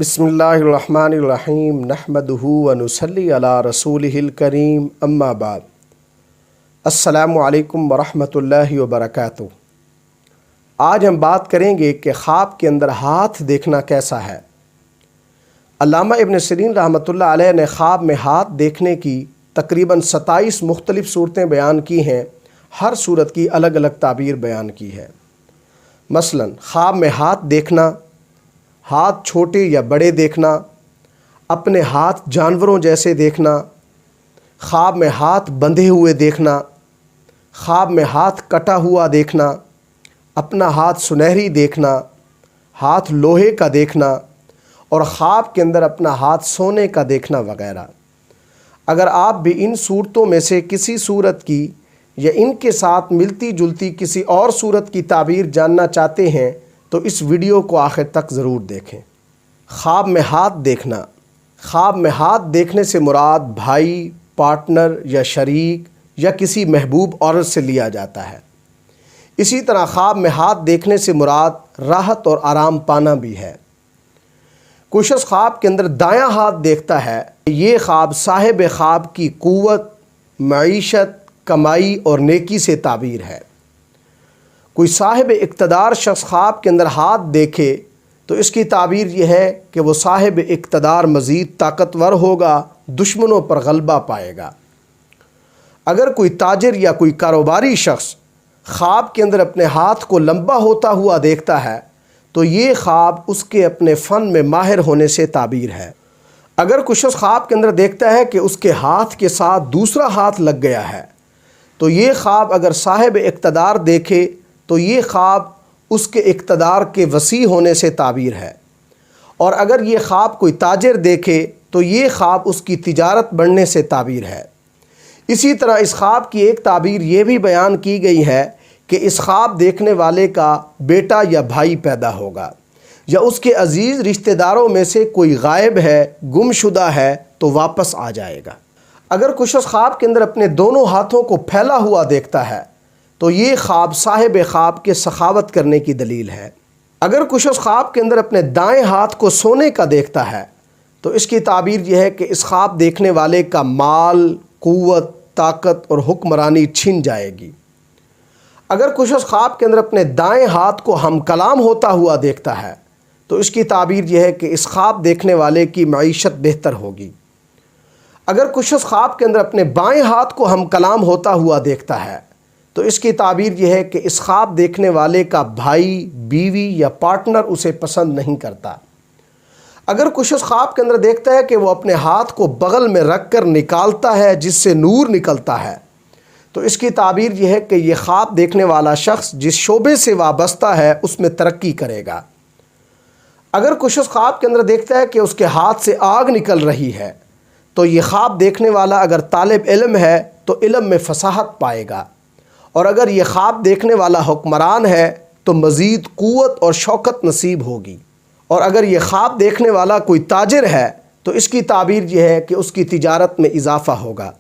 بسم اللہ الرحمن الرحیم نحمدہ و نصلی علی رسولہ الکریم اما بعد السلام علیکم ورحمۃ اللہ وبرکاتہ۔ آج ہم بات کریں گے کہ خواب کے اندر ہاتھ دیکھنا کیسا ہے۔ علامہ ابن سیرین رحمۃ اللہ علیہ نے خواب میں ہاتھ دیکھنے کی تقریباً 27 مختلف صورتیں بیان کی ہیں، ہر صورت کی الگ الگ تعبیر بیان کی ہے۔ مثلاً خواب میں ہاتھ دیکھنا، ہاتھ چھوٹے یا بڑے دیکھنا، اپنے ہاتھ جانوروں جیسے دیکھنا، خواب میں ہاتھ بندھے ہوئے دیکھنا، خواب میں ہاتھ کٹا ہوا دیکھنا، اپنا ہاتھ سنہری دیکھنا، ہاتھ لوہے کا دیکھنا اور خواب کے اندر اپنا ہاتھ سونے کا دیکھنا وغیرہ۔ اگر آپ بھی ان صورتوں میں سے کسی صورت کی یا ان کے ساتھ ملتی جلتی کسی اور صورت کی تعبیر جاننا چاہتے ہیں تو اس ویڈیو کو آخر تک ضرور دیکھیں۔ خواب میں ہاتھ دیکھنا۔ خواب میں ہاتھ دیکھنے سے مراد بھائی، پارٹنر یا شریک یا کسی محبوب عورت سے لیا جاتا ہے۔ اسی طرح خواب میں ہاتھ دیکھنے سے مراد راحت اور آرام پانا بھی ہے۔ کوئی شخص خواب کے اندر دایاں ہاتھ دیکھتا ہے، یہ خواب صاحب خواب کی قوت، معیشت، کمائی اور نیکی سے تعبیر ہے۔ کوئی صاحب اقتدار شخص خواب کے اندر ہاتھ دیکھے تو اس کی تعبیر یہ ہے کہ وہ صاحب اقتدار مزید طاقتور ہوگا، دشمنوں پر غلبہ پائے گا۔ اگر کوئی تاجر یا کوئی کاروباری شخص خواب کے اندر اپنے ہاتھ کو لمبا ہوتا ہوا دیکھتا ہے تو یہ خواب اس کے اپنے فن میں ماہر ہونے سے تعبیر ہے۔ اگر کوئی شخص خواب کے اندر دیکھتا ہے کہ اس کے ہاتھ کے ساتھ دوسرا ہاتھ لگ گیا ہے تو یہ خواب اگر صاحب اقتدار دیکھے تو یہ خواب اس کے اقتدار کے وسیع ہونے سے تعبیر ہے، اور اگر یہ خواب کوئی تاجر دیکھے تو یہ خواب اس کی تجارت بڑھنے سے تعبیر ہے۔ اسی طرح اس خواب کی ایک تعبیر یہ بھی بیان کی گئی ہے کہ اس خواب دیکھنے والے کا بیٹا یا بھائی پیدا ہوگا، یا اس کے عزیز رشتہ داروں میں سے کوئی غائب ہے، گم شدہ ہے تو واپس آ جائے گا۔ اگر کوئی شخص خواب کے اندر اپنے دونوں ہاتھوں کو پھیلا ہوا دیکھتا ہے تو یہ خواب صاحب خواب کے سخاوت کرنے کی دلیل ہے۔ اگر کوئی شخص خواب کے اندر اپنے دائیں ہاتھ کو سونے کا دیکھتا ہے تو اس کی تعبیر یہ ہے کہ اس خواب دیکھنے والے کا مال، قوت، طاقت اور حکمرانی چھن جائے گی۔ اگر کوئی شخص خواب کے اندر اپنے دائیں ہاتھ کو ہم کلام ہوتا ہوا دیکھتا ہے تو اس کی تعبیر یہ ہے کہ اس خواب دیکھنے والے کی معیشت بہتر ہوگی۔ اگر کوئی شخص خواب کے اندر اپنے بائیں ہاتھ کو ہم کلام ہوتا ہوا دیکھتا ہے تو اس کی تعبیر یہ ہے کہ اس خواب دیکھنے والے کا بھائی، بیوی یا پارٹنر اسے پسند نہیں کرتا۔ اگر کوئی شخص خواب کے اندر دیکھتا ہے کہ وہ اپنے ہاتھ کو بغل میں رکھ کر نکالتا ہے جس سے نور نکلتا ہے تو اس کی تعبیر یہ ہے کہ یہ خواب دیکھنے والا شخص جس شعبے سے وابستہ ہے اس میں ترقی کرے گا۔ اگر کوئی شخص خواب کے اندر دیکھتا ہے کہ اس کے ہاتھ سے آگ نکل رہی ہے تو یہ خواب دیکھنے والا اگر طالب علم ہے تو علم میں فصاحت پائے گا، اور اگر یہ خواب دیکھنے والا حکمران ہے تو مزید قوت اور شوکت نصیب ہوگی، اور اگر یہ خواب دیکھنے والا کوئی تاجر ہے تو اس کی تعبیر یہ ہے کہ اس کی تجارت میں اضافہ ہوگا۔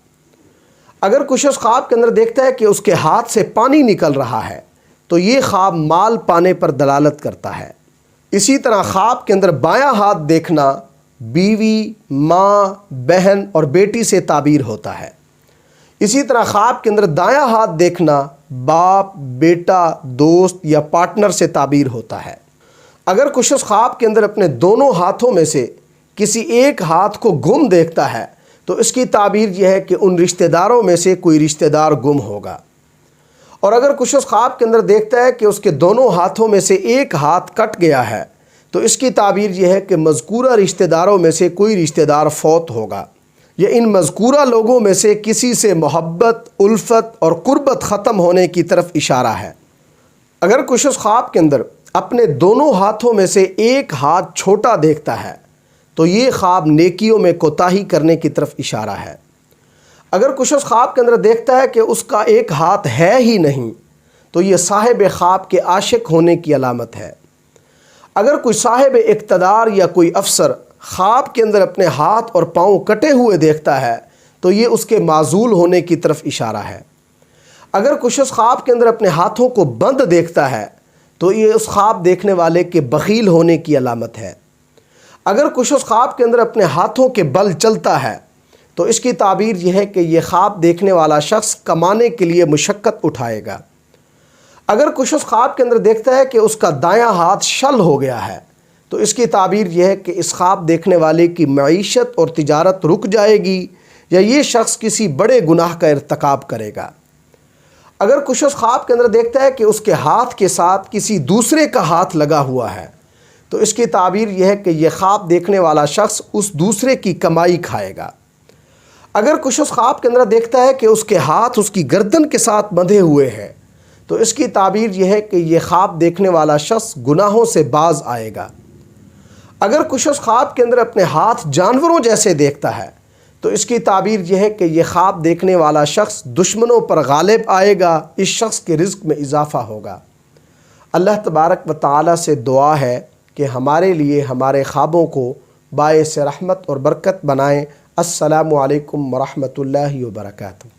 اگر کوئی شخص خواب کے اندر دیکھتا ہے کہ اس کے ہاتھ سے پانی نکل رہا ہے تو یہ خواب مال پانے پر دلالت کرتا ہے۔ اسی طرح خواب کے اندر بایاں ہاتھ دیکھنا بیوی، ماں، بہن اور بیٹی سے تعبیر ہوتا ہے۔ اسی طرح خواب کے اندر دایاں ہاتھ دیکھنا باپ، بیٹا، دوست یا پارٹنر سے تعبیر ہوتا ہے۔ اگر کوئی شخص خواب کے اندر اپنے دونوں ہاتھوں میں سے کسی ایک ہاتھ کو گم دیکھتا ہے تو اس کی تعبیر یہ ہے کہ ان رشتہ داروں میں سے کوئی رشتہ دار گم ہوگا، اور اگر کوئی شخص خواب کے اندر دیکھتا ہے کہ اس کے دونوں ہاتھوں میں سے ایک ہاتھ کٹ گیا ہے تو اس کی تعبیر یہ ہے کہ مذکورہ رشتہ داروں میں سے کوئی رشتہ دار فوت ہوگا، یا ان مذکورہ لوگوں میں سے کسی سے محبت، الفت اور قربت ختم ہونے کی طرف اشارہ ہے۔ اگر کوئی شخص خواب کے اندر اپنے دونوں ہاتھوں میں سے ایک ہاتھ چھوٹا دیکھتا ہے تو یہ خواب نیکیوں میں کوتاہی کرنے کی طرف اشارہ ہے۔ اگر کوئی شخص خواب کے اندر دیکھتا ہے کہ اس کا ایک ہاتھ ہے ہی نہیں تو یہ صاحب خواب کے عاشق ہونے کی علامت ہے۔ اگر کوئی صاحب اقتدار یا کوئی افسر خواب کے اندر اپنے ہاتھ اور پاؤں کٹے ہوئے دیکھتا ہے تو یہ اس کے معزول ہونے کی طرف اشارہ ہے۔ اگر کوئی شخص خواب کے اندر اپنے ہاتھوں کو بند دیکھتا ہے تو یہ اس خواب دیکھنے والے کے بخیل ہونے کی علامت ہے۔ اگر کچھ اس خواب کے اندر اپنے ہاتھوں کے بل چلتا ہے تو اس کی تعبیر یہ ہے کہ یہ خواب دیکھنے والا شخص کمانے کے لیے مشقت اٹھائے گا۔ اگر کچھ اس خواب کے اندر دیکھتا ہے کہ اس کا دایاں ہاتھ شل ہو گیا ہے تو اس کی تعبیر یہ ہے کہ اس خواب دیکھنے والے کی معیشت اور تجارت رک جائے گی یا یہ شخص کسی بڑے گناہ کا ارتکاب کرے گا۔ اگر کچھ اس خواب کے اندر دیکھتا ہے کہ اس کے ہاتھ کے ساتھ کسی دوسرے کا ہاتھ لگا ہوا ہے تو اس کی تعبیر یہ ہے کہ یہ خواب دیکھنے والا شخص اس دوسرے کی کمائی کھائے گا۔ اگر کچھ اس خواب کے اندر دیکھتا ہے کہ اس کے ہاتھ اس کی گردن کے ساتھ بندھے ہوئے ہیں تو اس کی تعبیر یہ ہے کہ یہ خواب دیکھنے والا شخص گناہوں سے باز آئے گا۔ اگر کچھ اس خواب کے اندر اپنے ہاتھ جانوروں جیسے دیکھتا ہے تو اس کی تعبیر یہ ہے کہ یہ خواب دیکھنے والا شخص دشمنوں پر غالب آئے گا، اس شخص کے رزق میں اضافہ ہوگا۔ اللہ تبارک و تعالی سے دعا ہے کہ ہمارے لیے ہمارے خوابوں کو باعث رحمت اور برکت بنائیں۔ السلام علیکم ورحمۃ اللہ وبرکاتہ۔